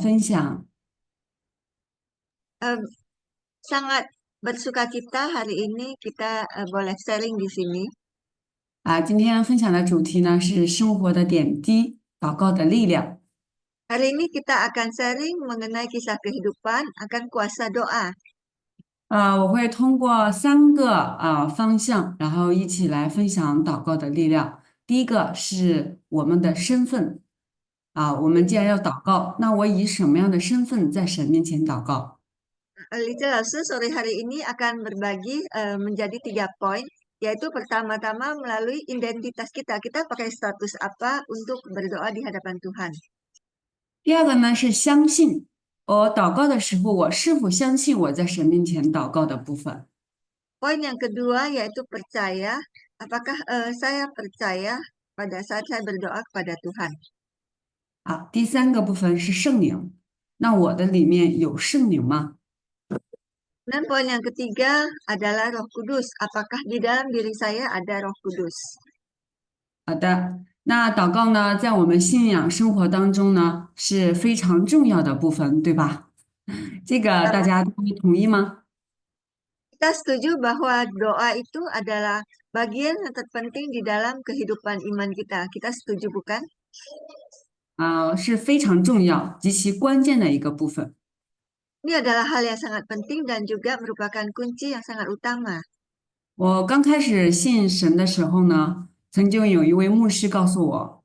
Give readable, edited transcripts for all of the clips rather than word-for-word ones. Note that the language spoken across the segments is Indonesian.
分享 Eh, Sangat bersuka cita hari ini kita boleh sharing di sini. 今天分享的主题呢是生活的点滴，祷告的力量。Hari ini kita akan sharing mengenai kisah kehidupan akan kuasa doa. 我会通过三个方向，然后一起来分享祷告的力量。第一个是我们的身份我们既然要祷告，那我以什么样的身份在神面前祷告？Liza Lause sore hari ini akan berbagi menjadi 3 poin, yaitu pertama-tama melalui identitas kita. Kita pakai status apa untuk berdoa di hadapan Tuhan. 第二个呢是相信，我祷告的时候，我是否相信我在神面前祷告的部分？Poin yang kedua yaitu percaya. Apakah saya percaya pada saat saya berdoa kepada Tuhan? 第三个部分是圣灵，那我的里面有圣灵吗？Dan poin yang ketiga adalah Roh Kudus. Apakah di dalam diri saya ada Roh Kudus? 好的，那祷告呢，在我们信仰生活当中呢，是非常重要的部分，对吧？这个大 Kita 家都同意吗？kita setuju bahwa doa itu adalah bagian yang terpenting di dalam kehidupan iman kita. Kita setuju bukan? 是非常重要、极其关键的一个部分。Ini adalah hal yang sangat penting dan juga merupakan kunci yang sangat utama. 我刚开始信神的时候呢，曾经有一位牧师告诉我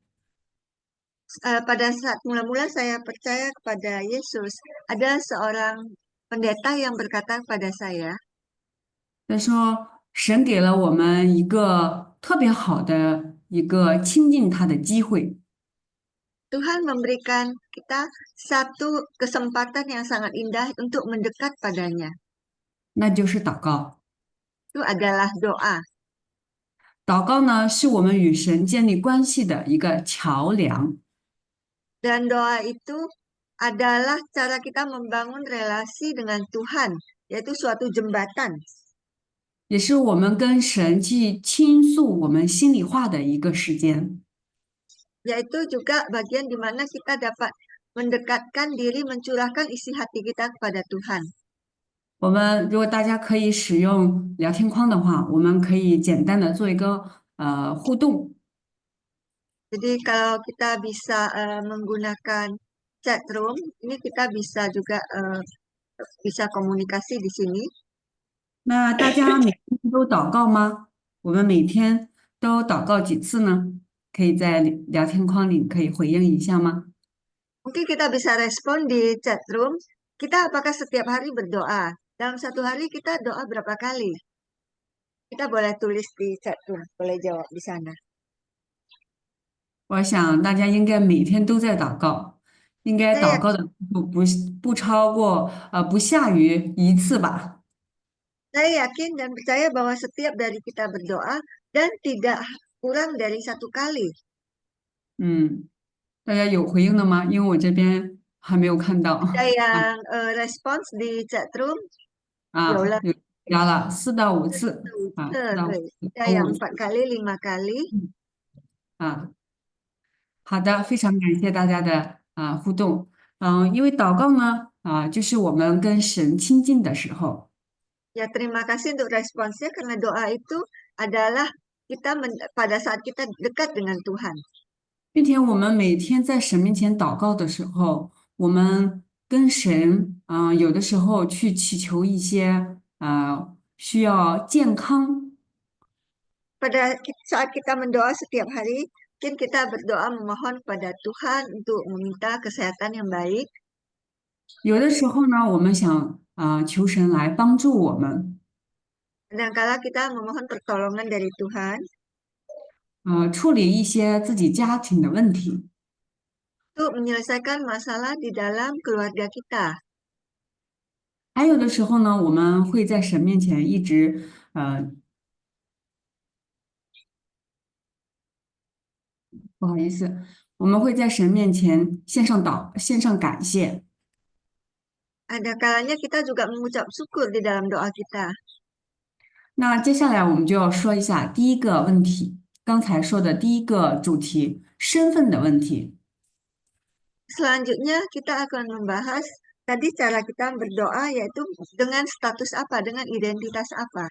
，Pada saat mula-mula saya percaya kepada Yesus, ada seorang pendeta yang berkata kepada saya, 他说神给了我们一个特别好的一个亲近他的机会，Tuhan memberikan kita satu kesempatan yang sangat indah untuk mendekat padanya. 那就是祷告。Itu adalah doa. 祷告呢，是我们与神建立关系的一个桥梁。Dan doa itu adalah cara kita membangun relasi dengan Tuhan, yaitu suatu jembatan. 也是我们跟神去倾诉我们心里话的一个时间。Yaitu juga bagian di mana kita dapat mendekatkan diri, mencurahkan isi hati kita kepada Tuhan. 我们如果大家可以使用聊天框的话，我们可以简单的做一个互动。Jadi kalau kita bisa menggunakan chat room, ini kita bisa juga bisa komunikasi di sini. 那大家每天都祷告吗？我们每天都祷告几次呢？可以在聊天框里可以回应一下吗？Mungkin kita bisa respon di chat room. Kita apakah setiap hari berdoa? Dalam satu hari kita doa berapa kali? Kita boleh tulis di chat room, boleh jawab di sana. 我想大家应该每天都在祷告，应该 Saya 祷告的次数不超过不下于一次吧。Saya yakin dan percaya bahwa setiap dari kita berdoa dan tidak kurang dari 1 kali. 嗯，大家有回应的吗？因为我这边还没有看到 Ada 啊 yang respons di chat room, 有了有加了4到5次四到五对，次ada 都 yang 有 4 kali, 5 kali. 啊。好的，非常感谢大家的互动。因为祷告呢就是我们跟神亲近的时候。Ya, terima kasih untuk responsnya karena doa itu adalah kita pada saat kita dekat dengan Tuhan. 并且我们每天在神面前祷告的时候，我们跟神有的时候去祈求一些需要健康，Saat kita mendoa setiap hari, mungkin kita berdoa memohon pada Tuhan untuk meminta kesehatan yang baik. 有的时候呢，我们想求神来帮助我们Kadangkala kita memohon pertolongan dari Tuhan. 处理一些自己家庭的问题。Untuk menyelesaikan masalah di dalam keluarga kita. 还有的时候呢，我们会在神面前一直不好意思，我们会在神面前献上感谢。Ada kalanya kita juga mengucap syukur di dalam doa kita. 那接下来我们就要说一下第一个问题，刚才说的第一个主题，身份的问题。Selanjutnya kita akan membahas tadi cara kita berdoa yaitu dengan status apa, dengan identitas apa.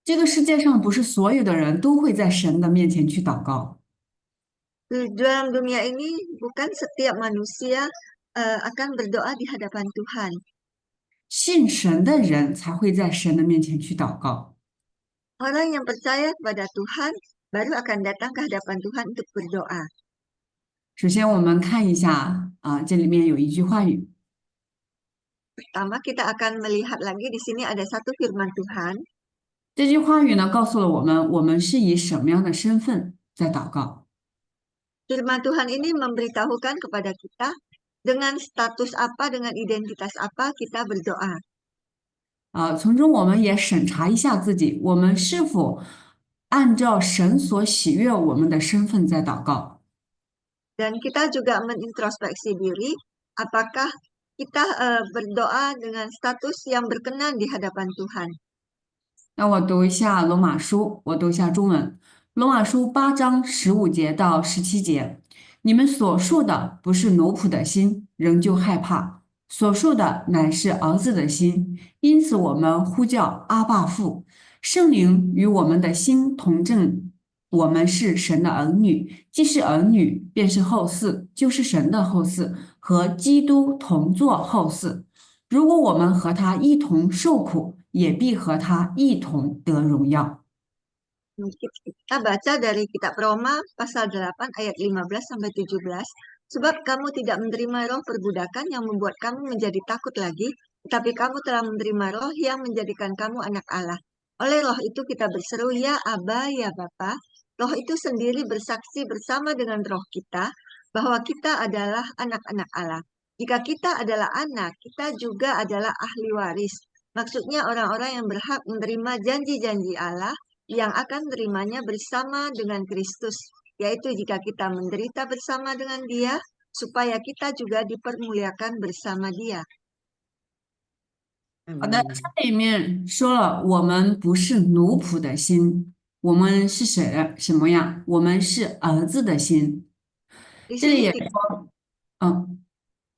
这个世界上不是所有的人都会在神的面前去祷告，Di dalam dunia ini bukan setiap manusia akan berdoa di hadapan Tuhan. 信神的人才会在神的面前去祷告。Orang yang percaya kepada Tuhan baru akan datang ke hadapan Tuhan untuk berdoa. 首先，我们看一下这里面有一句话语，Pertama, kita akan melihat lagi di sini ada satu firman Tuhan. 这句话语呢告诉了我们，我们是以什么样的身份在祷告。Firman Tuhan ini memberitahukan kepada kita dengan status apa, dengan identitas apa kita berdoa. 从中我们也审查一下自己，我们是否按照神所喜悦我们的身份在祷告。Dan kita juga menintrospeksi diri, apakah kita berdoa dengan status yang berkenan di hadapan Tuhan. 那我读一下罗马书，我读一下中文。罗马书8章15节到17节，你们所述的不是奴仆的心，仍旧害怕；所述的乃是儿子的心。因此，我们呼叫阿爸父，圣灵与我们的心同证，我们是神的儿女。既是儿女，便是后嗣，就是神的后嗣，和基督同作后嗣。如果我们和他一同受苦，也必和他一同得荣耀。Kita baca dari kitab Roma pasal 8 ayat 15 sampai 17. Sebab kamu tidak menerima roh perbudakan yang membuat kamu menjadi takut lagi, tetapi kamu telah menerima roh yang menjadikan kamu anak Allah. Oleh roh itu kita berseru, ya Aba, ya Bapa. Roh itu sendiri bersaksi bersama dengan roh kita bahwa kita adalah anak-anak Allah. Jika kita adalah anak, kita juga adalah ahli waris. Maksudnya orang-orang yang berhak menerima janji-janji Allah yang akan menerimanya bersama dengan Kristus, yaitu jika kita menderita bersama dengan Dia, supaya kita juga dipermuliakan bersama Dia. 好的，Amin. 这里面说了，我们不是奴仆的心，我们是什么呀？我们是儿子的心。Di 这里 sini 也 di, 说，嗯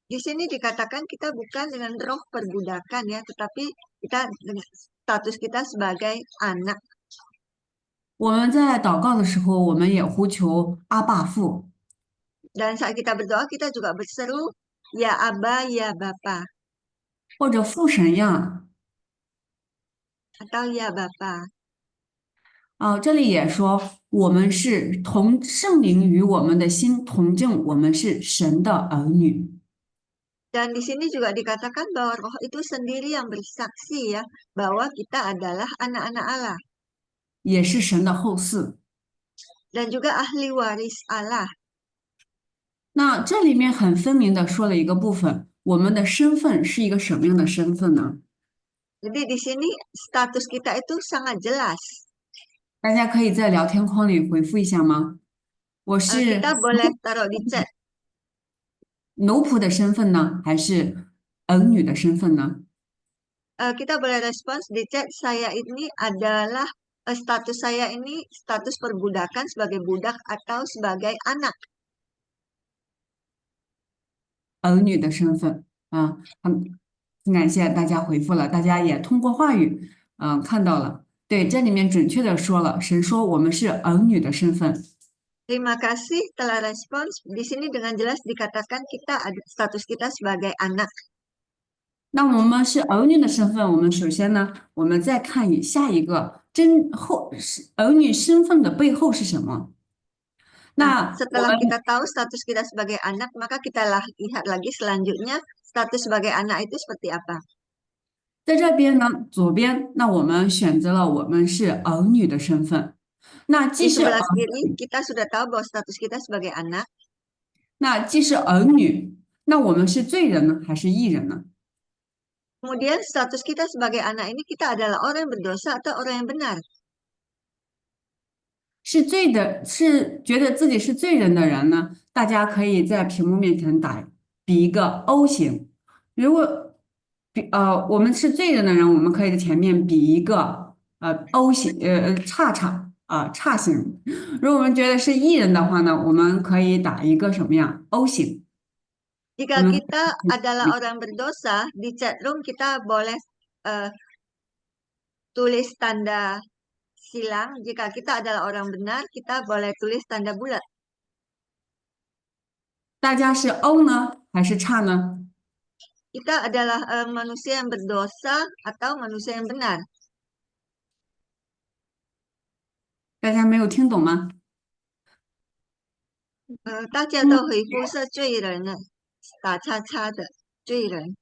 ，di sini dikatakan kita bukan dengan roh perbudakan ya, tetapi kita dengan status kita sebagai anak. 我们在祷告的时候，我们也呼求阿爸父，Dan saat kita berdoa, kita juga berseru, ya Aba, ya Bapa, 或者父神样。atau ya Bapa. 这里也说，我们是同圣灵与我们的心同证，我们是神的儿女。Dan di sini juga dikatakan bahwa roh itu sendiri yang bersaksi ya, bahwa kita adalah anak-anak Allah. 也是神的后嗣。Dan juga ahli waris Allah. 那这里面很分明的说了一个部分，我们的身份是一个什么样的身份呢？Jadi di sini status kita itu sangat jelas. 大家可以在聊天框里回复一下吗？我是 Kita boleh taruh di chat. 奴仆的身份呢，还是儿女的身份呢？Kita boleh respons di chat. Saya ini adalah status saya ini status perbudakan sebagai budak atau sebagai anak. 儿女的身份啊，很感谢大家回复了，大家也通过话语，看到了，对，这里面准确的说了，神说我们是儿女的身份。Terima kasih telah respons. Di sini dengan jelas dikatakan kita ada status kita sebagai anak. 那我们是儿女的身份，我们首先呢，我们再看下一个儿女身份的背后是什么？Nah, 那我 setelah 们 kita tahu status kita sebagai anak, maka kita lihat lagi selanjutnya status sebagai anak itu seperti apa. 在这边呢，左边，那我们选择了我们是儿女的身份。那 Di 既是 sebelah kiri kita sudah tahu bahwa status kita sebagai anak. 儿女，那我们是罪人呢，还是义人呢？ Kemudian status kita sebagai anak ini kita adalah orang yang berdosa atau orang yang benar. 是罪的，是觉得自己是罪人的人呢，大家可以在屏幕面前比一个 O 型。如果我们是罪人的人，我们可以在前面比一个O 型，叉形。如果我们觉得是 E 人的话呢，我们可以打一个什么呀 O 型。Jika 我们 kita adalah orang berdosa, di chat room kita boleh eh, tulis tanda silang. Jika kita adalah orang benar, kita boleh tulis tanda bulat. 大家是 O 呢还是差呢？Kita adalah manusia yang berdosa atau manusia yang benar. 大家没有听懂吗？大家都回复是罪人了，打叉叉的罪人。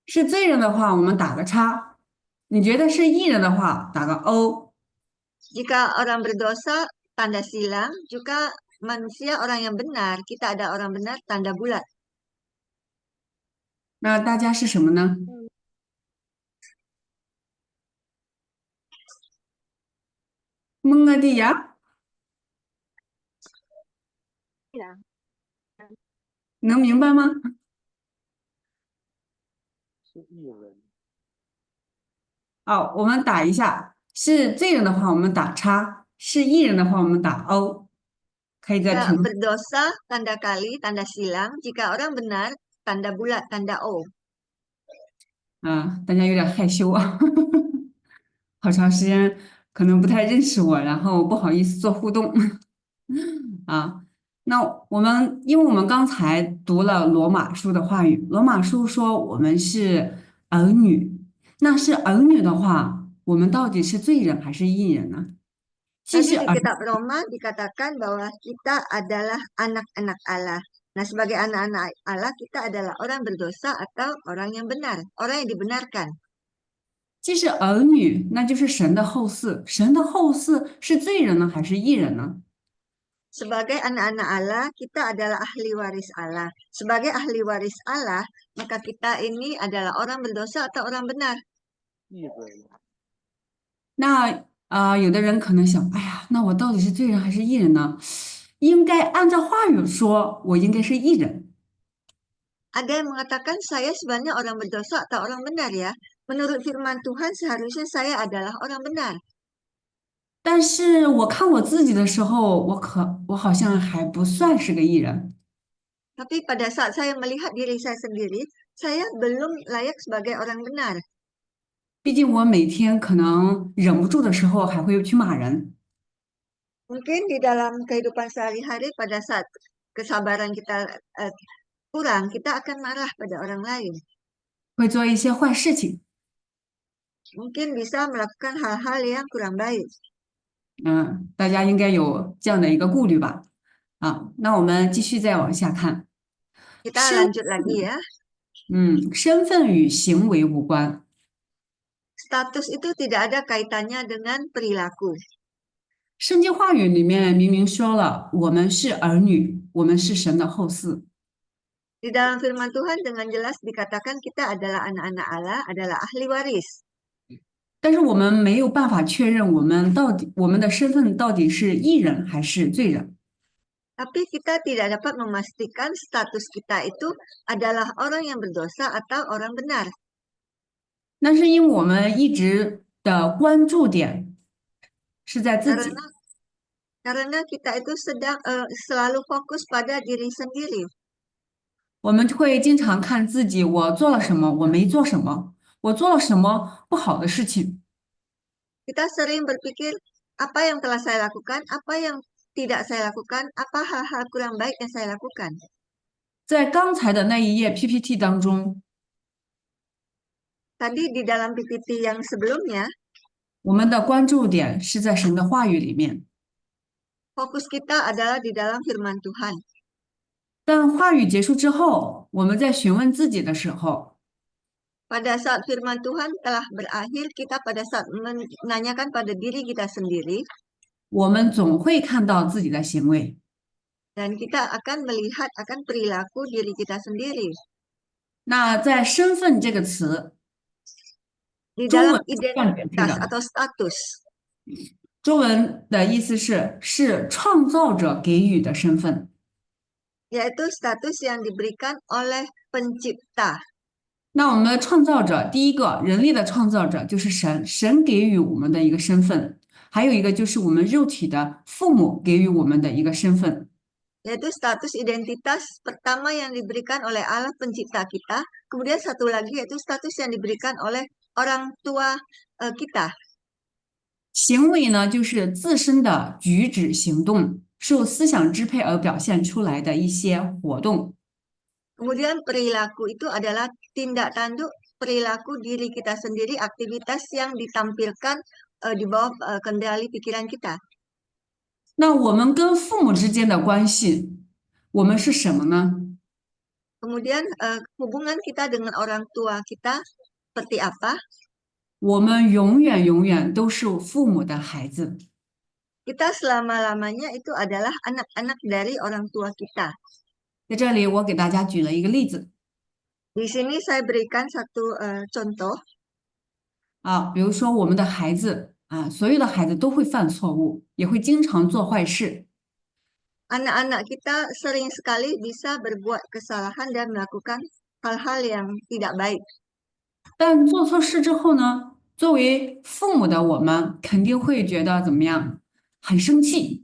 是罪人的话，我们打个叉；你觉得是艺人的话，打个 O。Jika orang berdosa, tanda silang. Juga manusia orang yang benar, kita ada orang benar, tanda bulat. 那大家是什么呢？蒙阿蒂亚，Silang. 能明白吗？哦，我们打一下。是罪人的话，我们打叉；是艺人的话，我们打 O。可以再 Jika 重 berdosa, tanda kali, tanda silang. Jika orang benar, tanda bulat, tanda O. 啊，大家有点害羞啊，好长时间可能不太认识我，然后不好意思做互动啊。那因为我们刚才读了罗马书的话语，罗马书说我们是儿女，那是儿女的话，我们到底是罪人还是义人呢？既 Tadi 是 di 儿，kitab Roma dikatakan bahwa kita adalah anak-anak Allah. Nah, sebagai anak-anak Allah, kita adalah orang berdosa atau orang yang benar, orang yang dibenarkan. 既是儿女，那就是神的后嗣。神的后嗣是罪人呢，还是义人呢？Sebagai anak-anak Allah, kita adalah ahli waris Allah. Sebagai ahli waris Allah, maka kita ini adalah orang berdosa atau orang benar. 那有的人可能想，哎呀，那我到底是罪人还是义人呢？应该按照话语说，我应该是义人。Ada yang mengatakan saya sebenarnya orang berdosa atau orang benar ya. Menurut firman Tuhan, seharusnya saya adalah orang benar. 但是我看我自己的时候，我好像还不算是个艺人，Tapi pada saat saya melihat diri saya sendiri, saya belum layak sebagai orang benar. 毕竟我每天可能忍不住的时候还会去骂人，Mungkin di dalam kehidupan sehari-hari pada saat kesabaran kita kurang, kita akan marah pada orang lain. 会做一些坏事情。Mungkin bisa melakukan hal-hal yang kurang baik. 嗯，大家应该有这样的一个顾虑吧？啊，那我们继续再往下看，Kita 身，lanjut lagi ya. 身份与行为无关。Status itu tidak ada kaitannya dengan perilaku. 圣经话语里面明明说了，我们是儿女，我们是神的后嗣，Di dalam firman Tuhan dengan jelas dikatakan kita adalah anak-anak Allah, adalah ahli waris. 但是我们没有办法确认我们的身份到底是义人还是罪人。Tapi kita tidak dapat memastikan status kita itu adalah orang yang berdosa atau orang benar. 那是因为我们一直的关注点是在自 Karena 己，karena kita itu sedang selalu fokus pada diri sendiri. 我们会经常看自己，我做了什么，我没做什么，我做了什么不好的事情。Kita sering berpikir apa yang telah saya lakukan, apa yang tidak saya lakukan, apa hal-hal kurang baik yang saya lakukan. 在刚才的那一页 PPT 当中，Tadi di dalam PPT yang sebelumnya, 我们的关注点是在神的话语里面。fokus kita adalah di dalam firman Tuhan. 但话语结束之后，我们在询问自己的时候，Pada saat firman Tuhan telah berakhir, kita pada saat menanyakan pada diri kita sendiri, 我们总会看到自己的行为。dan kita akan melihat akan perilaku diri kita sendiri. 那在身份这个词，Di 中 dalam 文是这样解释 identitas 的，atau status, 中文的意思是创造者给予的身份。yaitu status yang diberikan oleh pencipta. 那我们的创造者，第一个人类的创造者就是神，神给予我们的一个身份；还有一个就是我们肉体的父母给予我们的一个身份。yaitu status identitas pertama yang diberikan oleh Allah pencipta kita. Kemudian satu lagi yaitu status yang diberikan oleh orang tua kita. 行为呢，就是自身的举止行动受思想支配而表现出来的一些活动。Kemudian perilaku itu adalah tindak tanduk perilaku diri kita sendiri, aktivitas yang ditampilkan di bawah kendali pikiran kita. 那我们跟父母之间的关系，我们是什么呢？Kemudian hubungan kita dengan orang tua kita seperti apa? 我们永远都是父母的孩子。Kita selama-lamanya itu adalah anak-anak dari orang tua kita. 在这里，我给大家举了一个例子 Di sini saya berikan satu contoh. 啊，比如说我们的孩子啊，所有的孩子都会犯错误，也会经常做坏事。Anak-anak kita sering sekali bisa berbuat kesalahan dan melakukan hal-hal yang tidak baik. 但做错事之后呢，作为父母的我们肯定会觉得怎么样？很生气。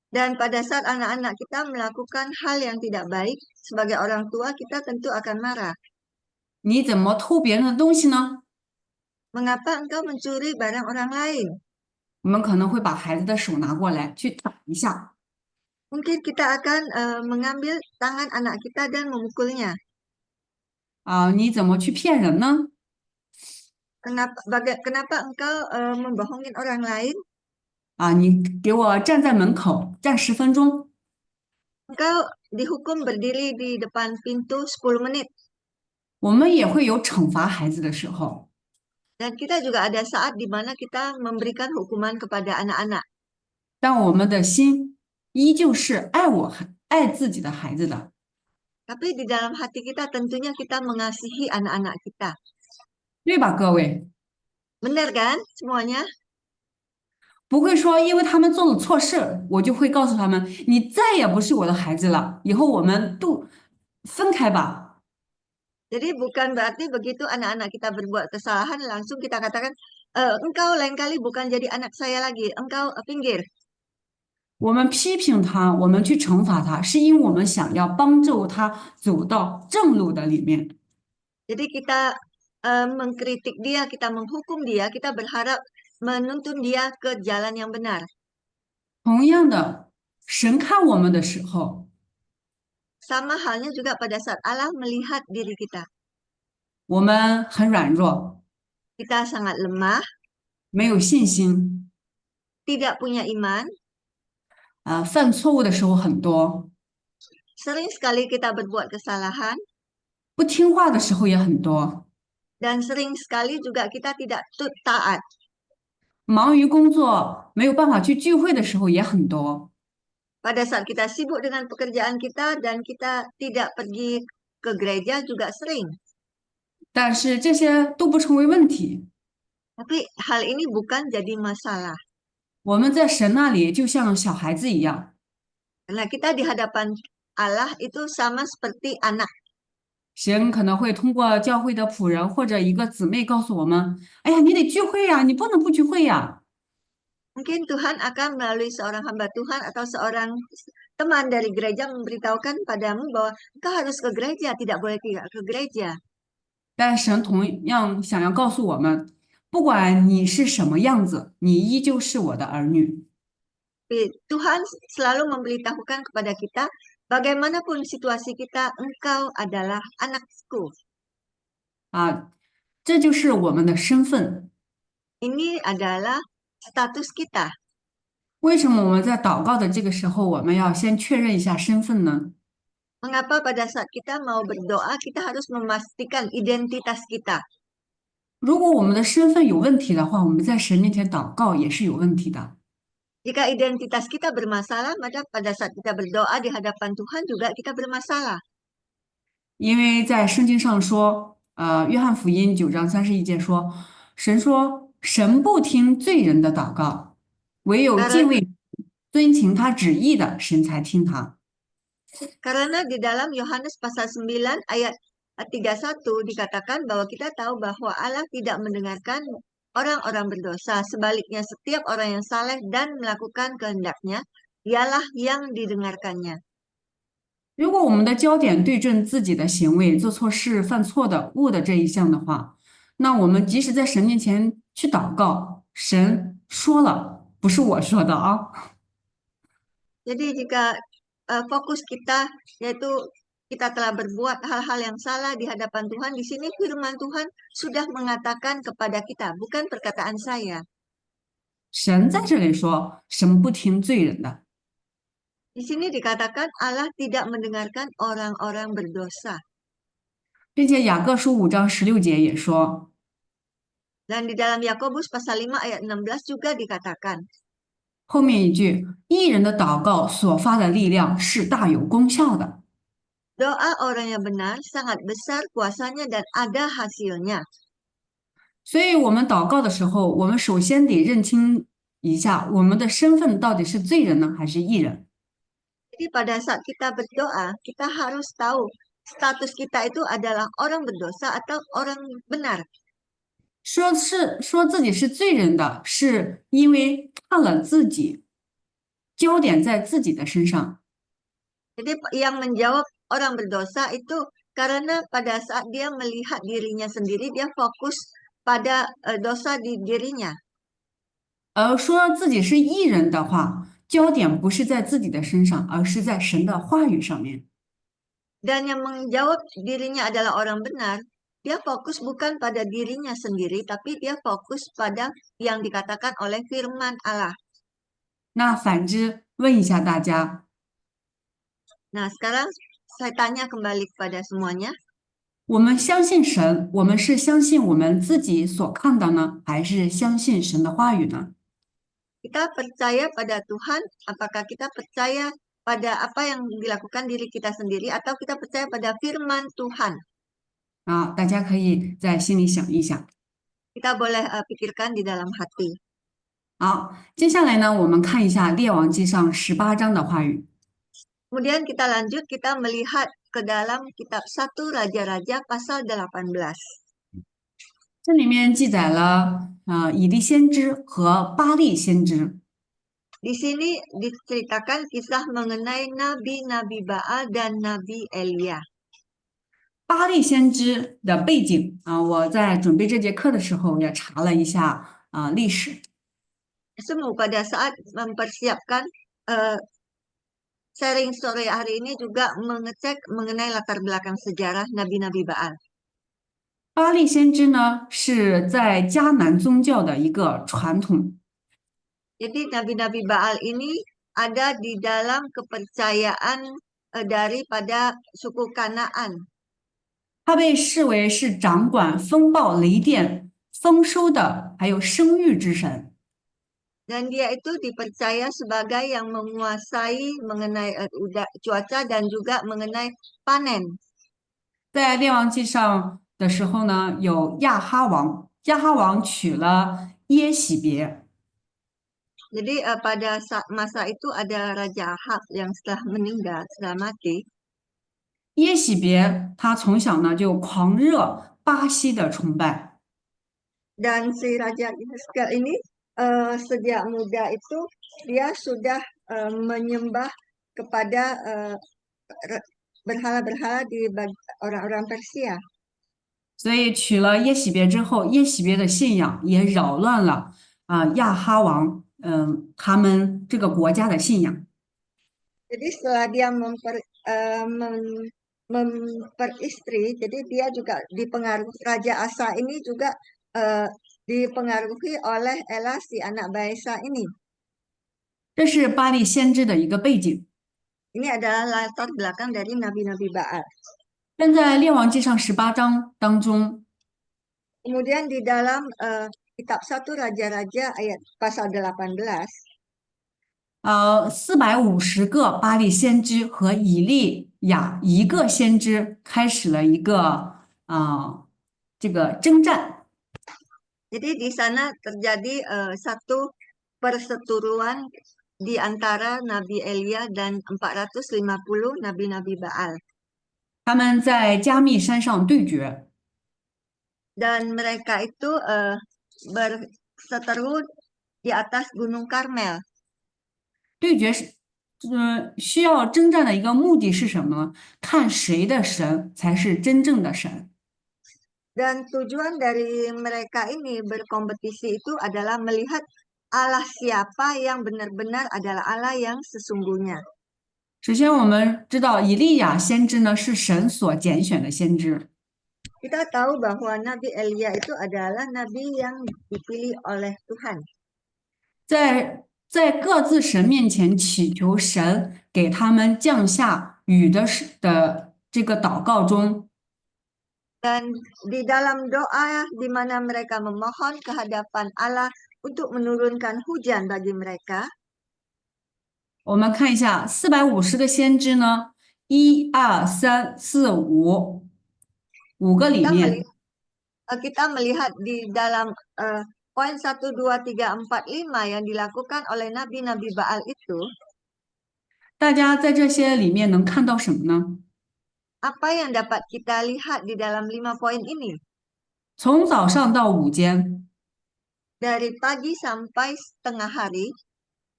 Dan pada saat anak-anak kita melakukan hal yang tidak baik, sebagai orang tua kita tentu akan marah. 你怎么偷别人的东西呢？Mengapa engkau mencuri barang orang lain? 我们可能会把孩子的手拿过来去打一下 Mungkin kita akan mengambil tangan anak kita dan memukulnya. 啊，你怎么去骗人呢？ Kenapa engkau membohongin orang lain? 啊，你给我站在门口站10分钟。Engkau dihukum berdiri di depan pintu 10 menit. 我们也会有惩罚孩子的时候， Dan kita juga ada saat di mana kita memberikan hukuman kepada anak-anak. 但我们的心依旧是爱自己的孩子的， Tapi di dalam hati kita tentunya kita mengasihi anak-anak kita. 对吧，各位？ Benar kan semuanya? 不会说因为他们做了错事，我就会告诉他们，你再也不是我的孩子了，以后我们都分开吧。 Jadi bukan berarti begitu anak-anak kita berbuat kesalahan langsung kita katakan, engkau lain kali bukan jadi anak saya lagi, engkau pinggir. 我们批评他，我们去惩罚他，是因为我们想要帮助他走到正路的里面。 Jadi kita mengkritik dia, kita menghukum dia, kita berharap menuntun dia ke jalan yang benar. 同样的，神看我们的时候， Sama halnya juga pada saat Allah melihat diri kita. 我们很软弱， Kita sangat lemah, 没有信心， tidak punya iman, 犯错误的时候很多， sering sekali kita berbuat kesalahan, 不听话的时候也很多， dan sering sekali juga kita tidak taat. 忙于工作没有办法去聚会的时候也很多。 Pada saat kita sibuk dengan pekerjaan kita dan kita tidak pergi ke gereja juga sering. 但是这些都不成为问题。 Tapi hal ini bukan jadi masalah. 我们在神那里就像小孩子一样， Karena kita di hadapan Allah itu sama seperti anak. 神可能会通过教会的仆人或者一个姊妹告诉我们：“哎呀，你得聚会呀，你不能不聚会呀。” Mungkin Tuhan akan melalui seorang hamba Tuhan atau seorang teman dari gereja memberitahukan padamu bahwa engkau harus ke gereja, tidak boleh tidak ke gereja. 但神同样想要告诉我们，不管你是什么样子，你依旧是我的儿女。 Tapi Tuhan selalu memberitahukan kepada kita, bagaimanapun situasi kita, engkau adalah anakku. 啊，这就是我们的身份。 Ini adalah status kita. 为什么我们在祷告的这个时候，我们要先确认一下身份呢？ Mengapa pada saat kita mau berdoa, kita harus memastikan identitas kita. 如果我们的身份有问题的话，我们在神面前祷告也是有问题的。 Jika identitas kita bermasalah, maka pada saat kita berdoa di hadapan Tuhan juga kita bermasalah. 因为在圣经上说，约翰福音9章31节说，神说，神不听罪人的祷告，唯有敬 Karena, 畏、遵行他旨意的，神才听他。 karena di dalam Yohanes pasal 9 ayat 31 dikatakan bahwa kita tahu bahwa Allah tidak mendengarkan orang-orang berdosa. Sebaliknya setiap orang yang saleh dan melakukan kehendaknya, dialah yang didengarkannya. 如果我们的焦点对准自己的行为、做错事、犯错的、误的这一项的话，那我们即使在神面前去祷告，神说了，不是我说的啊。Jadi jika fokus kita yaitu kita telah berbuat hal-hal yang salah di hadapan Tuhan, di sini firman Tuhan sudah mengatakan kepada kita, bukan perkataan saya. 神在这里说，神不听罪人的，Di sini dikatakan Allah tidak mendengarkan orang-orang berdosa. 并且雅各书5章16节也说，Dan di dalam Yakobus pasal 5 ayat 16 juga dikatakan, 后面一句，义人的祷告所发的力量是大有功效的。doa orang yang benar sangat besar kuasanya dan ada hasilnya. 所以，我们祷告的时候，我们首先得认清一下我们的身份到底是罪人呢，还是义人？Jadi pada saat kita berdoa, kita harus tahu status kita itu adalah orang berdosa atau orang benar. 说自己是罪人的，是因为看了自己，焦点在自己的身上。Jadi yang menjawab orang berdosa itu karena pada saat dia melihat dirinya sendiri, dia fokus pada dosa di dirinya. 而说自己是义人的话，焦点不是在自己的身上，而是在神的话语上面。Dan yang menjawab dirinya adalah orang benar, dia fokus bukan pada dirinya sendiri, tapi dia fokus pada yang dikatakan oleh firman Allah. 那反之，问一下大家，Nah, sekarang saya tanya kembali kepada semuanya, 我们相信神，我们是相信我们自己所看的呢，还是相信神的话语呢？kita percaya pada Tuhan, apakah kita percaya pada apa yang dilakukan diri kita sendiri atau kita percaya pada firman Tuhan? 啊，大家可以在心里想一想。Kita boleh pikirkan di dalam hati. 好，接下来呢，我们看一下《列王纪上》18章的话语。Kemudian kita lanjut, kita melihat ke dalam kitab 1 Raja-Raja pasal 18. 这里面记载了以利先知和巴利先知。Di sini diceritakan kisah mengenai nabi-nabi Baal dan Nabi Elia. 巴利先知的背景我在准备这节课的时候也查了一下历史。Semua pada saat mempersiapkan eh, sharing sore hari ini juga mengecek mengenai latar belakang sejarah nabi-nabi Baal. 巴利先知呢是在迦南宗教的一个传统， Jadi nabi-nabi Baal ini ada di dalam kepercayaan daripada suku Kanaan. 他被视为是掌管风暴、雷电、丰收的，还有生育之神。Dan dia itu dipercaya sebagai yang menguasai mengenai cuaca dan juga mengenai panen. 在列王纪上的时候呢，有亚哈王，亚哈王娶了耶喜别，Jadi pada masa itu ada Raja Ahab yang setelah meninggal, setelah mati. 耶喜别他从小呢就狂热巴西的崇拜，Dan si Raja Yehezkiel ini sejak muda itu dia sudah menyembah kepada berhala-berhala di orang-orang Persia. 所以娶了耶喜别之后，耶喜别的信仰也扰乱了亚哈王他们这个国家的信仰。Jadi setelah dia memperistri, jadi dia juga dipengaruhi Raja Asa ini juga eh, dipengaruhi oleh Ela si anak Baesa ini. 这是巴利先知的一个背景。Ini adalah latar belakang dari nabi-nabi Baal. 但在列王纪上18章当中，Kemudian di dalam kitab 1 Raja-Raja ayat pasal 18, 450个巴利先知和以利亚一个先知开始了一个这个征战。jadi di sana terjadi satu perseteruan di antara Nabi Elia dan 450 nabi-nabi Baal. 他们在加密山上对决，Dan mereka itu berseteru di atas Gunung Karmel. 对决是需要征战的一个目的是什么呢？看谁的神才是真正的神。Dan tujuan dari mereka ini berkompetisi itu adalah melihat Allah siapa yang benar-benar adalah Allah yang sesungguhnya. 首先，我们知道以利亚先知呢是神所拣选的先知，Kita tahu bahwa Nabi Elia itu adalah nabi yang dipilih oleh Tuhan. 在各自神面前祈求神给他们降下雨的这个祷告中，Dan di dalam doa di mana mereka memohon ke hadapan Allah untuk menurunkan hujan bagi mereka, 我们看一下450个先知呢，1、2、3、4、5，5个里 kita 面，melihat, kita melihat di dalam poin 1, 2, 3, 4, 5 yang dilakukan oleh nabi-nabi Baal itu, 大家在这些里面能看到什么呢？apa yang dapat kita lihat di dalam 5 poin ini? 从早上到午间，Dari pagi sampai setengah hari,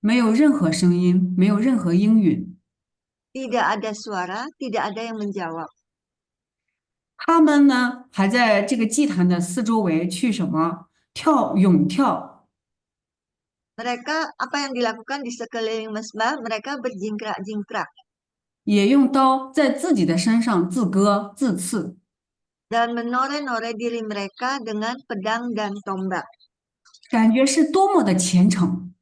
没有任何声音，没有任何应允，tidak ada suara, tidak ada yang menjawab. 他们呢还在这个祭坛的四周围去什么泳跳，Mereka, apa yang dilakukan di sekeliling mesbah, mereka berjingkrak-jingkrak 也用刀在自己的身上自割自刺。dan menoreh-noreh diri mereka dengan pedang dan tombak. 感觉是多么的虔诚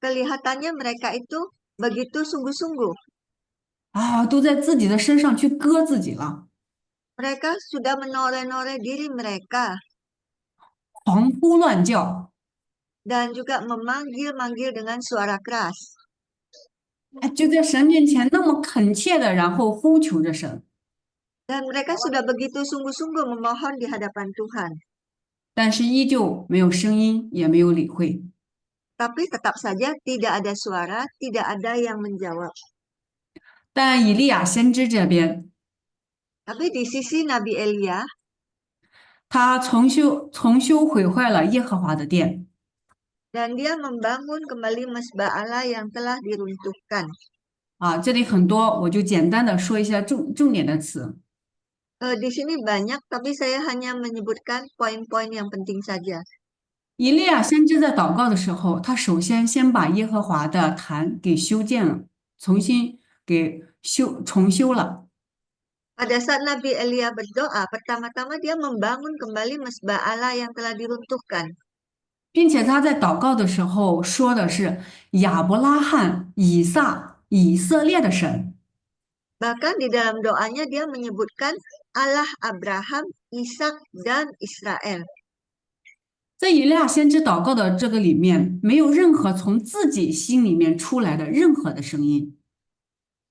Kelihatannya mereka itu begitu sungguh-sungguh. 啊！都在自己的身上去割自己了，Mereka sudah menoreh-noreh diri mereka 狂呼乱叫，dan juga memanggil-manggil dengan suara keras. 就在神面前那么恳切的，然后呼求着神，Dan mereka sudah begitu sungguh-sungguh memohon di hadapan Tuhan. 但是依旧没有声音，也没有理会。Tapi tetap saja tidak ada suara, tidak ada yang menjawab. 但以利亚先知这边，Tapi di sisi Nabi Elia, 他重修毁坏了耶和华的殿 dan dia membangun kembali mesbah Allah yang telah diruntuhkan. 啊，这里很多，我就简单的说一下重点的词。Di sini banyak, tapi saya hanya menyebutkan poin-poin yang penting saja. 以利亚先知在祷告的时候，他首先把耶和华的坛给修建了，重修了。Pada saat Nabi Elia berdoa, pertama-tama dia membangun kembali mesbah Allah yang telah diruntuhkan. 并且他在祷告的时候说的是亚伯拉罕、以撒、以色列的神。Bahkan di dalam doanya dia menyebutkan Allah Abraham, Ishak, dan Israel. 在以利亚先知祷告的这个里面，没有任何从自己心里面出来的任何的声音，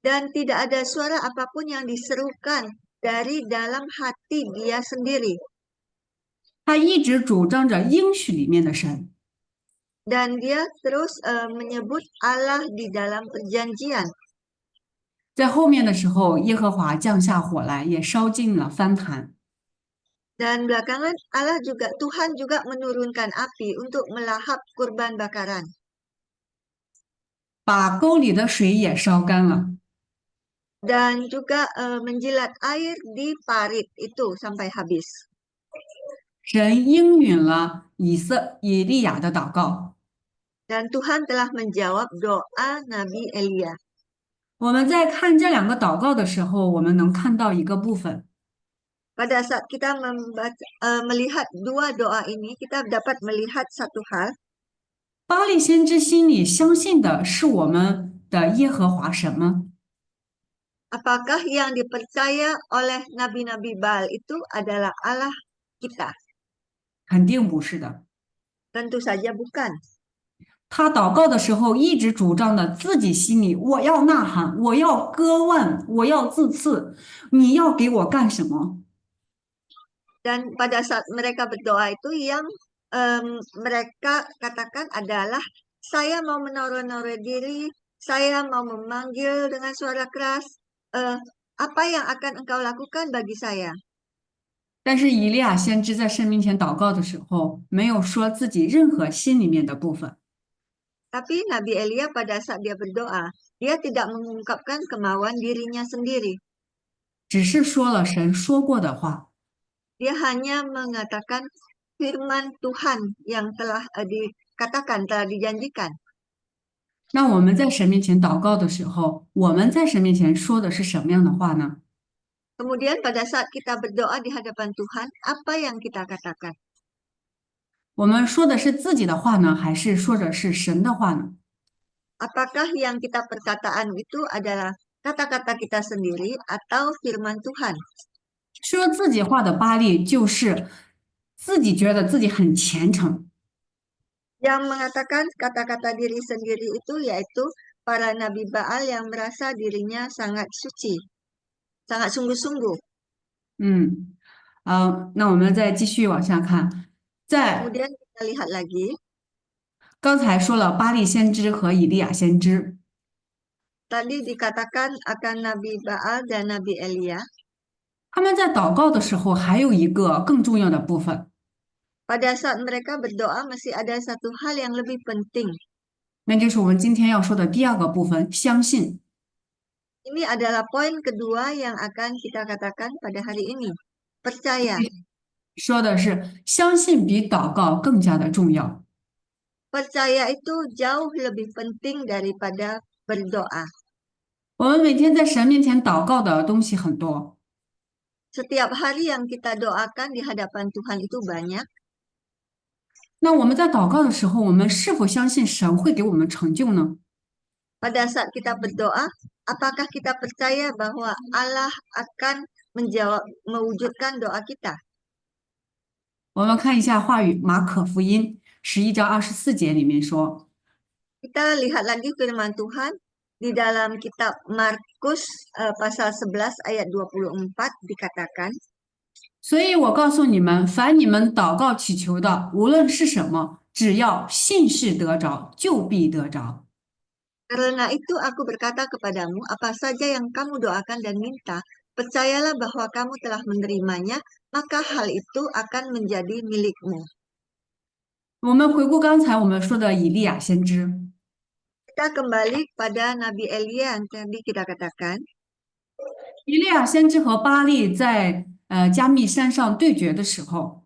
Dan tidak ada suara apapun yang diserukan dari dalam hati dia sendiri. 他一直主张着应许里面的神。Dan dia terus menyebut Allah di dalam perjanjian. 在后面的时候，耶和华降下火来，也烧尽了翻坛。 Dan belakangan Allah juga, Tuhan juga menurunkan api untuk melahap kurban bakaran. 把沟里的水也烧干了。 Dan juga menjilat air di parit itu sampai habis. 神应允了以利亚的祷告。 Dan Tuhan telah menjawab doa Nabi Elia. 我们在看这两个祷告的时候，我们能看到一个部分， Pada saat kita melihat dua doa ini, kita dapat melihat satu hal. 巴力先知心里相信的是我们的耶和华神吗？ Apakah yang dipercaya oleh nabi-nabi Baal itu adalah Allah kita? 肯定不是的。 Tentu saja bukan. 他祷告的时候一直主张的自己心里，我要呐喊，我要割腕，我要自刺，你要给我干什么？ Dan pada saat mereka berdoa itu yang mereka katakan adalah saya mau menoreh-noreh diri, saya mau memanggil dengan suara keras, apa yang akan engkau lakukan bagi saya? 但是以利亚先知在神面前祷告的时候，没有说自己任何心里面的部分。 Tapi Nabi Elia pada saat dia berdoa, Dia tidak mengungkapkan kemauan dirinya sendiri. 只是说了神说过的话。Dia hanya mengatakan firman Tuhan yang telah dikatakan, telah dijanjikan. 那我们在神面前祷告的时候，我们在神面前说的是什么样的话呢？Kemudian pada saat kita berdoa di hadapan Tuhan, apa yang kita katakan? 我们说的是自己的话呢，还是说的是神的话呢？ Apakah yang kita perkataan itu adalah kata-kata kita sendiri atau firman Tuhan? 说自己话的巴利就是自己觉得自己很虔诚，Yang mengatakan kata-kata diri sendiri itu yaitu para nabi Baal yang merasa dirinya sangat suci, sangat sungguh-sungguh. 嗯，那我们再继续往下看，在 Kemudian kita lihat lagi, 刚才说了巴利先知和以利亚先知，tadi dikatakan akan nabi Baal dan nabi Elia. 他们在祷告的时候还有一个更重要的部分，Pada saat mereka berdoa masih ada satu hal yang lebih penting. 那就是我们今天要说的第二个部分，相信。Ini adalah poin kedua yang akan kita katakan pada hari ini. Percaya. 说的是相信比祷告更加的重要。Percaya itu jauh lebih penting daripada berdoa. 我们每天在神面前祷告的东西很多，Setiap hari yang kita doakan di hadapan Tuhan itu banyak. 那我们在祷告的时候，我们是否相信神会给我们成就呢？Pada saat kita berdoa, apakah kita percaya bahwa Allah akan menjawab, mewujudkan doa kita? 我们看一下话语，马可福音11章24节里面说，Kita lihat lagi firman Tuhan di dalam kitab Markus pasal 11 ayat 24 dikatakan, 所以我告诉你们，凡你们祷告祈求的，无论是什么，只要信是得着，就必得着。karena itu aku berkata kepadamu, apa saja yang kamu doakan dan minta, percayalah bahwa kamu telah menerimanya, maka hal itu akan menjadi milikmu. 我们回顾刚才我们说的以利亚先知，Kita kembali pada Nabi Elia yang tadi kita katakan. 以利亚先知和巴利在加密山上对决的时候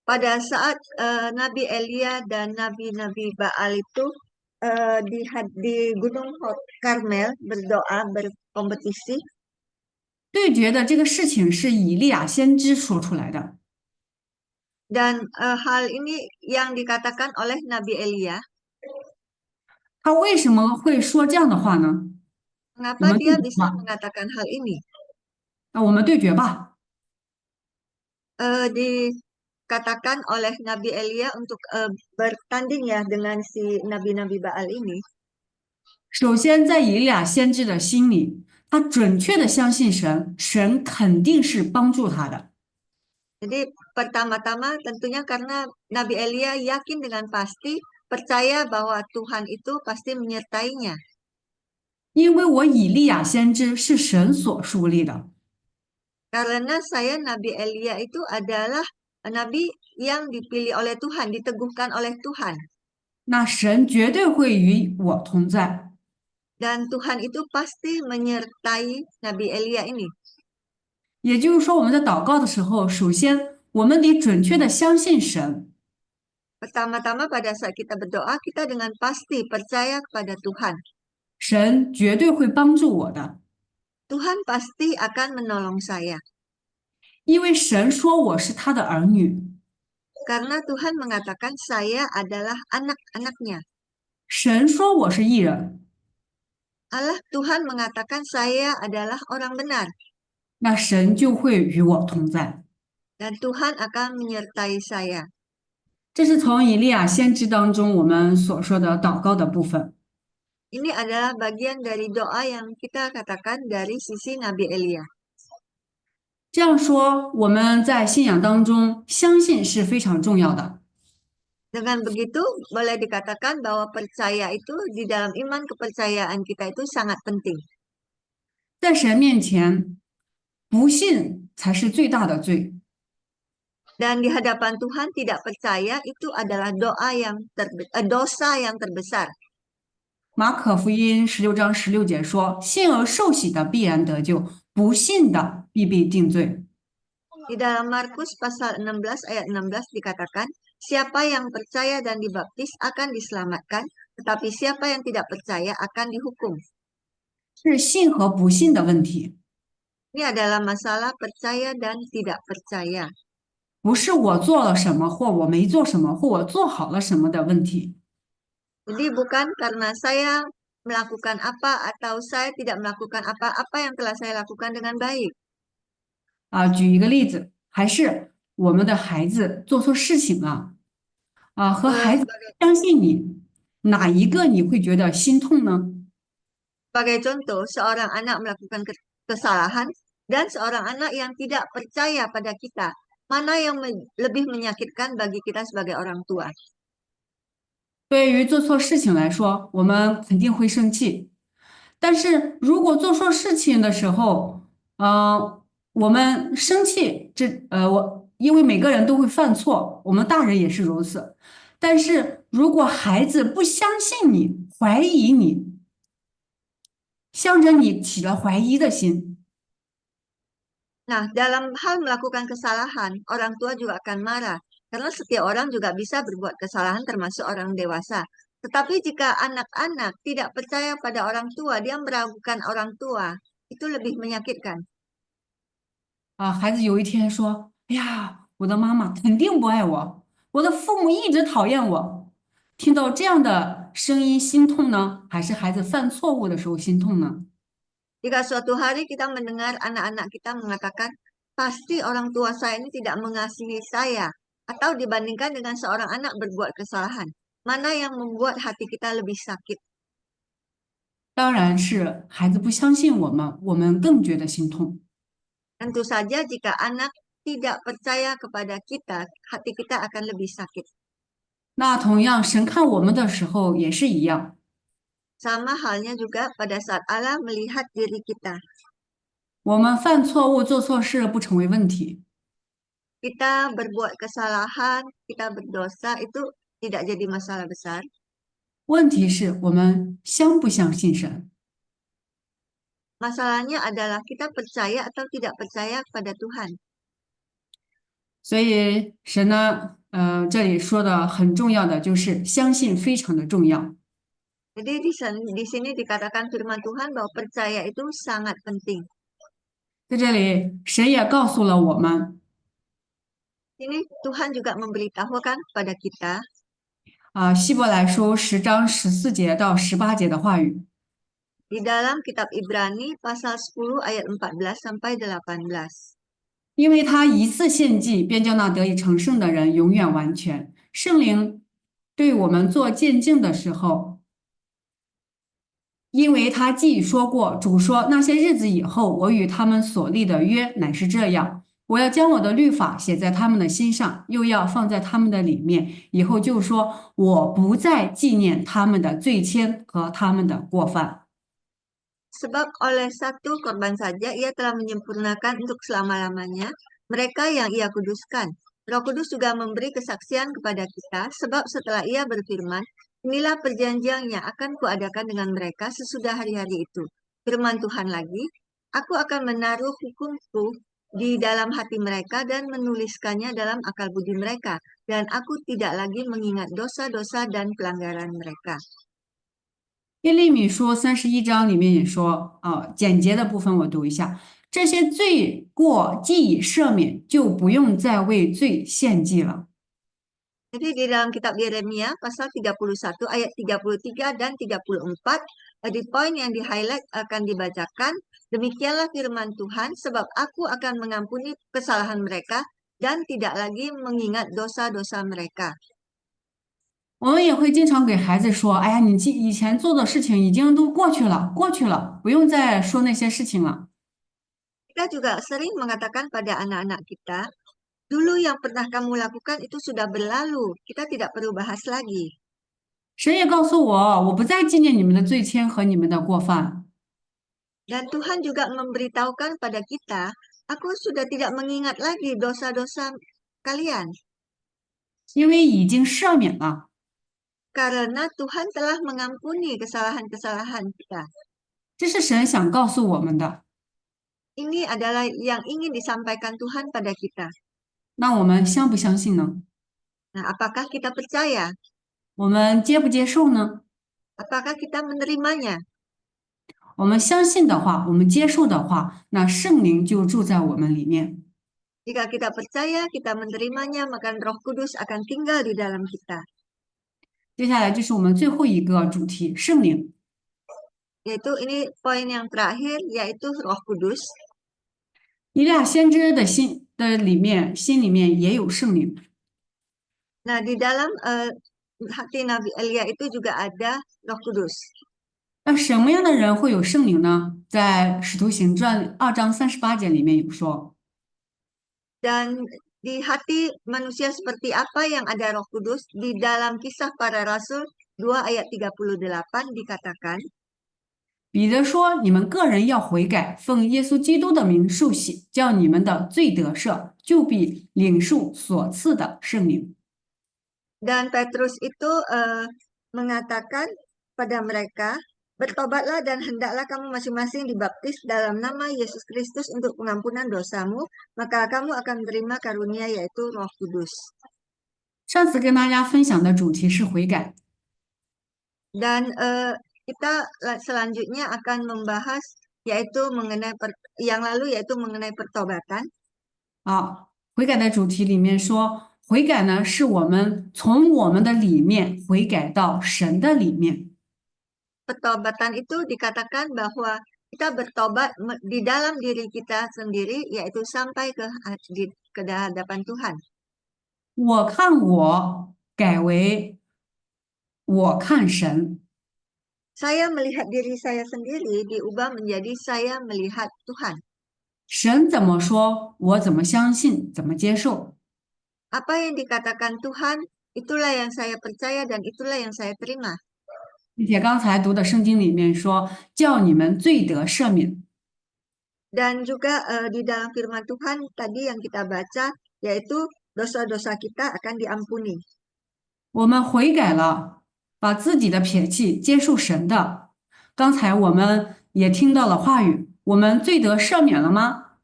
，Pada saat Nabi Elia dan Nabi-Nabi Baal itu di Gunung Karmel berdoa berkompetisi, 对决的这个事情是以利亚先知说出来的。dan hal ini yang dikatakan oleh Nabi Elia. 他为什么会说这样的话呢？我 Mengapa 们对 dia 决 bisa 吧，mengatakan hal ini? 那我们对决吧。Dikatakan oleh Nabi Elia untuk bertanding ya dengan si Nabi-Nabi Baal ini. 首先，在以利亚先知的心里，他准确的相信神，神肯定是帮助他的，Jadi pertama-tama tentunya karena Nabi Elia yakin dengan pasti percaya bahwa Tuhan itu pasti menyertainya. 因为我以利亚先知是神所树立的， Karena saya Nabi Elia itu adalah nabi yang dipilih oleh Tuhan, diteguhkan oleh Tuhan. 那神绝对会与我同在。Dan Tuhan itu pasti menyertai Nabi Elia ini. 也就是说，我们在祷告的时候，首先我们得准确的相信神， Pertama-tama pada saat kita berdoa, kita dengan pasti percaya kepada Tuhan. 神绝对会帮助我的， Tuhan pasti akan menolong saya. 因为神说我是他的儿女， Karena Tuhan mengatakan saya adalah anak-anaknya. 神说我是义人， Allah Tuhan mengatakan saya adalah orang benar. 那神就会与我同在。Dan Tuhan akan menyertai saya. 这是从以利亚先知当中我们所说的祷告的部分。 Ini adalah bagian dari doa yang kita katakan dari sisi Nabi Elia. 这样说，我们在信仰当中相信是非常重要的。 Dengan begitu, boleh dikatakan bahwa percaya itu di dalam iman kepercayaan kita itu sangat penting. 在神面前，不信才是最大的罪。 Dan di hadapan Tuhan tidak percaya itu adalah dosa yang terbesar. 马可福音16章16节说：信而受洗的必然得救，不信的必被定罪。 Di dalam Markus pasal 16 ayat 16 dikatakan, siapa yang percaya dan dibaptis akan diselamatkan, tetapi siapa yang tidak percaya akan dihukum. 是信和不信的问题， Ini adalah masalah percaya dan tidak percaya. 不是我做了什么或我没做什么或我做好了什么的问题。 Jadi bukan karena saya melakukan apa atau saya tidak melakukan apa-apa yang telah saya lakukan dengan baik. 举一个例子，还是我们的孩子做错事情了和孩子 Sebagai, 相信你，哪一个你会觉得心痛呢？ sebagai contoh, seorang anak melakukan kesalahan dan seorang anak yang tidak percaya pada kita, mana yang lebih menyakitkan bagi kita sebagai orang tua? 对于做错事情来说，我们肯定会生气。但是如果做错事情的时候，我们生气，因为每个人都会犯错，我们大人也是如此。但是如果孩子不相信你，怀疑你，向着你起了怀疑的心， Nah, dalam hal melakukan kesalahan, orang tua juga akan marah. Karena setiap orang juga bisa berbuat kesalahan termasuk orang dewasa. Tetapi jika anak-anak tidak percaya pada orang tua, dia meragukan orang tua, itu lebih menyakitkan. 孩子有一天说：“哎呀，我的妈妈肯定不爱我，我的父母一直讨厌我。”听到这样的声音，心痛呢，还是孩子犯错误的时候心痛呢？Jika suatu hari kita mendengar anak-anak kita mengatakan, pasti orang tua saya ini tidak mengasihi saya, atau dibandingkan dengan seorang anak berbuat kesalahan, mana yang membuat hati kita lebih sakit? 当然是孩子不相信我们，我们更觉得心痛。Tentu saja jika anak tidak percaya kepada kita, hati kita akan lebih sakit. 那同样，神看我们的时候也是一样。Sama halnya juga pada saat Allah melihat diri kita. 我们犯错误、做错事不成为问题，Kita berbuat kesalahan, kita berdosa, itu tidak jadi masalah besar. 问题是我们相不相信神。Masalahnya adalah kita percaya atau tidak percaya kepada Tuhan. 所以神呢，这里说的很重要的就是相信非常的重要。Jadi di sini dikatakan firman Tuhan bahwa percaya itu sangat penting. 在这里，神也告诉了我们Ini Tuhan juga memberitahukan kepada kita 希伯来书10章14节到18节的话语，di dalam kitab Ibrani pasal 10 ayat 14 sampai 18. 因为他一次献祭，便叫那得以成圣的人永远完全。圣灵对我们做见证的时候，因为他既说过，主说那些日子以后，我与他们所立的约乃是这样：我要将我的律法写在他们的心上，又要放在他们的里面。以后就说，我不再纪念他们的罪愆和他们的过犯。Sebab oleh satu korban saja ia telah menyempurnakan untuk selama-lamanya mereka yang ia kuduskan. Roh Kudus juga memberi kesaksian kepada kita, sebab setelah ia berfirman, inilah perjanjian yang akan kuadakan dengan mereka sesudah hari-hari itu. Firman Tuhan lagi, aku akan menaruh hukumku di dalam hati mereka dan menuliskannya dalam akal budi mereka, dan aku tidak lagi mengingat dosa-dosa dan pelanggaran mereka. 耶利米书31章里面也说，简洁的部分我读一下：这些罪过既已赦免，就不用再为罪献祭了。 Jadi di dalam kitab Yeremia pasal 31 ayat 33 dan 34, di poin yang di-highlight akan dibacakan, demikianlah firman Tuhan, sebab aku akan mengampuni kesalahan mereka dan tidak lagi mengingat dosa-dosa mereka. 我们也会经常给孩子说：“哎呀，你以前做的事情已经都过去了，过去了，不用再说那些事情了。” Kita juga sering mengatakan pada anak-anak kita, dulu yang pernah kamu lakukan itu sudah berlalu, kita tidak perlu bahas lagi. 神也告诉我，我不再纪念你们的罪愆和你们的过犯， Dan Tuhan juga memberitahukan pada kita, aku sudah tidak mengingat lagi dosa-dosa kalian. 因为已经赦免了。Karena Tuhan telah mengampuni kesalahan-kesalahan kita. 这是神想告诉我们的。Ini adalah yang ingin disampaikan Tuhan pada kita. 那我们相不相信呢？Nah, apakah kita percaya? 我们接不接受呢？Apakah kita menerimanya? 我们相信的话，我们接受的话，那圣灵就住在我们里面。Jika kita percaya, kita menerimanya, maka Roh Kudus akan tinggal di dalam kita. 接下来就是我们最后一个主题，圣灵。Yaitu ini poin yang terakhir, yaitu Roh Kudus. 以利亚先知的心里面也有圣灵。 Nah, di dalam hati Nabi Elia itu juga ada Roh Kudus. 那什么样的人会有圣灵呢？在《使徒行传》2章38节里面有说， Dan di hati manusia seperti apa yang ada Roh Kudus? Di dalam Kisah Para Rasul 2 ayat 38 dikatakan, 彼得说：“你们个人要悔改，奉耶稣基督的名受洗，叫你们的罪得赦，就必领受所赐的圣灵。” dan Petrus itu mengatakan pada mereka, bertobatlah dan hendaklah kamu masing-masing dibaptis dalam nama Yesus Kristus untuk pengampunan dosamu, maka kamu akan menerima karunia yaitu Roh Kudus. 上次跟大家分享的主题是悔改， Dan kita selanjutnya akan membahas yaitu mengenai yang lalu yaitu mengenai pertobatan. 悔改的主题里面说，悔改呢是我们从我们的里面悔改到神的里面。 Pertobatan itu dikatakan bahwa kita bertobat di dalam diri kita sendiri, yaitu sampai ke hadapan Tuhan. 我看我改为我看神， Saya melihat diri saya sendiri diubah menjadi saya melihat Tuhan. 神怎么说，我怎么相信，怎么接受。 Apa yang dikatakan Tuhan, itulah yang saya percaya dan itulah yang saya terima. 并且刚才读的圣经里面说，叫你们罪得赦免。 Dan juga di dalam firman Tuhan tadi yang kita baca, yaitu dosa-dosa kita akan diampuni. 我们悔改了，把自己的撇弃接受神的。刚才我们也听到了话语，我们罪得赦免了吗？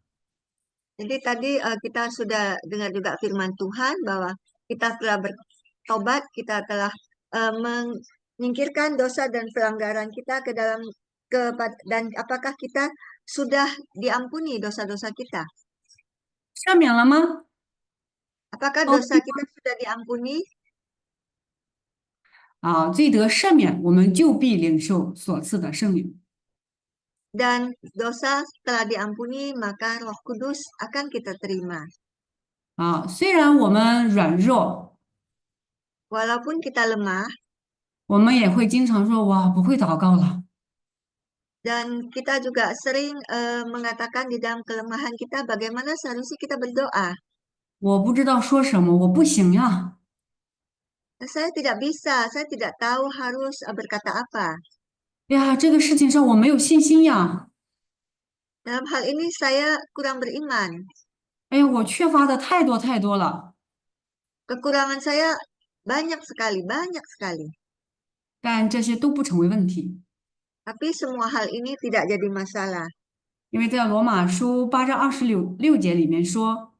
Jadi tadi kita sudah dengar juga firman Tuhan bahwa kita telah bertobat, kita telah menyingkirkan dosa dan pelanggaran kita dan apakah kita sudah diampuni dosa-dosa kita? 赦免了吗？ Apakah 哦， dosa kita sudah diampuni? 罪得赦免，我们就必领受所赐的圣灵。 Dan dosa telah diampuni, maka Roh Kudus akan kita terima. 虽然我们软弱， Walaupun kita lemah 我们也会经常说哇，不会祷告了。 dan kita juga sering mengatakan di dalam kelemahan kita bagaimana seharusnya kita berdoa. 我不知道说什么，我不行呀。 Saya tidak bisa, saya tidak tahu harus berkata apa. 呀，这个事情上我没有信心呀。 Dalam hal ini saya kurang beriman. 哎呀，我缺乏的太多太多了。 Kekurangan saya banyak sekali, banyak sekali. 但这些都不成为问题， Tapi semua hal ini tidak jadi masalah. 因为在罗马书8章26节里面说，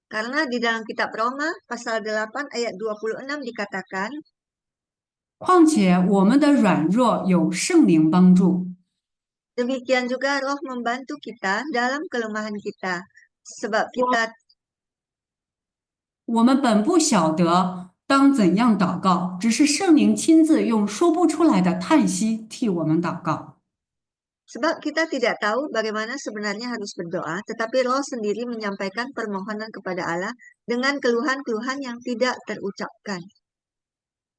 Karena di dalam kitab Roma pasal 8 ayat 26 dikatakan, 况且我们的软弱有圣灵帮助， demikian juga Roh membantu kita dalam kelemahan kita. Sebab kita 我们本不晓得当怎样祷告，只是圣灵亲自用说不出来的叹息替我们祷告。 Sebab kita tidak tahu bagaimana sebenarnya harus berdoa, tetapi Roh sendiri menyampaikan permohonan kepada Allah dengan keluhan-keluhan yang tidak terucapkan.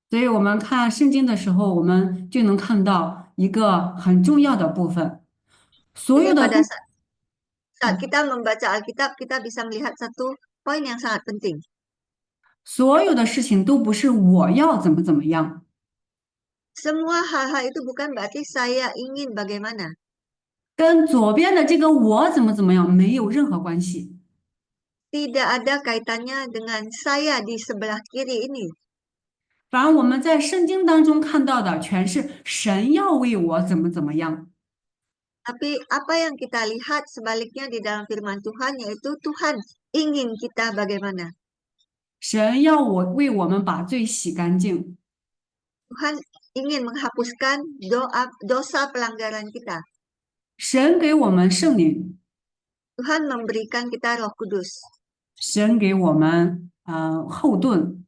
所以我们看圣经的时候，我们就能看到一个很重要的部分，所 Jadi 有的 pada saat kita membaca Alkitab, kita bisa melihat satu poin yang sangat penting. 所有的事情都不是我要怎么怎么样， Semua hal-hal itu bukan berarti saya ingin bagaimana. 跟左边的这个我怎么怎么样没有任何关系。 Tidak ada kaitannya dengan saya di sebelah kiri ini. 反而我们在圣经当中看到的全是神要为我怎么怎么样，Tapi apa yang kita lihat sebaliknya di dalam firman Tuhan yaitu Tuhan ingin kita bagaimana? 神要为我们把罪洗干净，Tuhan ingin menghapuskan dosa pelanggaran kita. 神给我们圣灵，Tuhan memberikan kita Roh Kudus. 神给我们后盾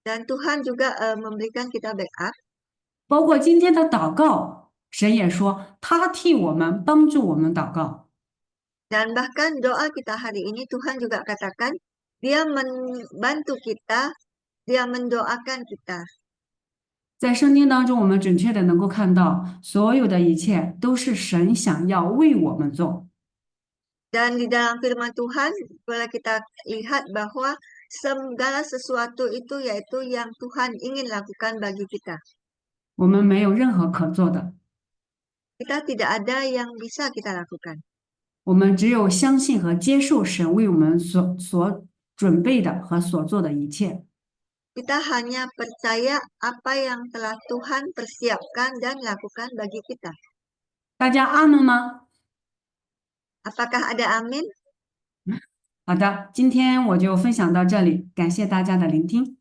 ，Dan Tuhan juga memberikan kita backup. 包括今天的祷告，神也说他替我们帮助我们祷告。Dan bahkan doa kita hari ini Tuhan juga katakan dia membantu kita, dia mendoakan kita. 在圣经当中，我们准确的能够看到，所有的一切都是神想要为我们做。Dan di dalam firman Tuhan boleh kita lihat bahwa segala sesuatu itu yaitu yang Tuhan ingin lakukan bagi kita. 我们没有任何可做的，Kita tidak ada yang bisa kita lakukan. 我们只有相信和接受神为我们所准备的和所做的一切。Kita hanya percaya apa yang telah Tuhan persiapkan dan lakukan bagi kita. 大家阿门吗？Apakah ada amin? 好的，今天我就分享到这里，感谢大家的聆听。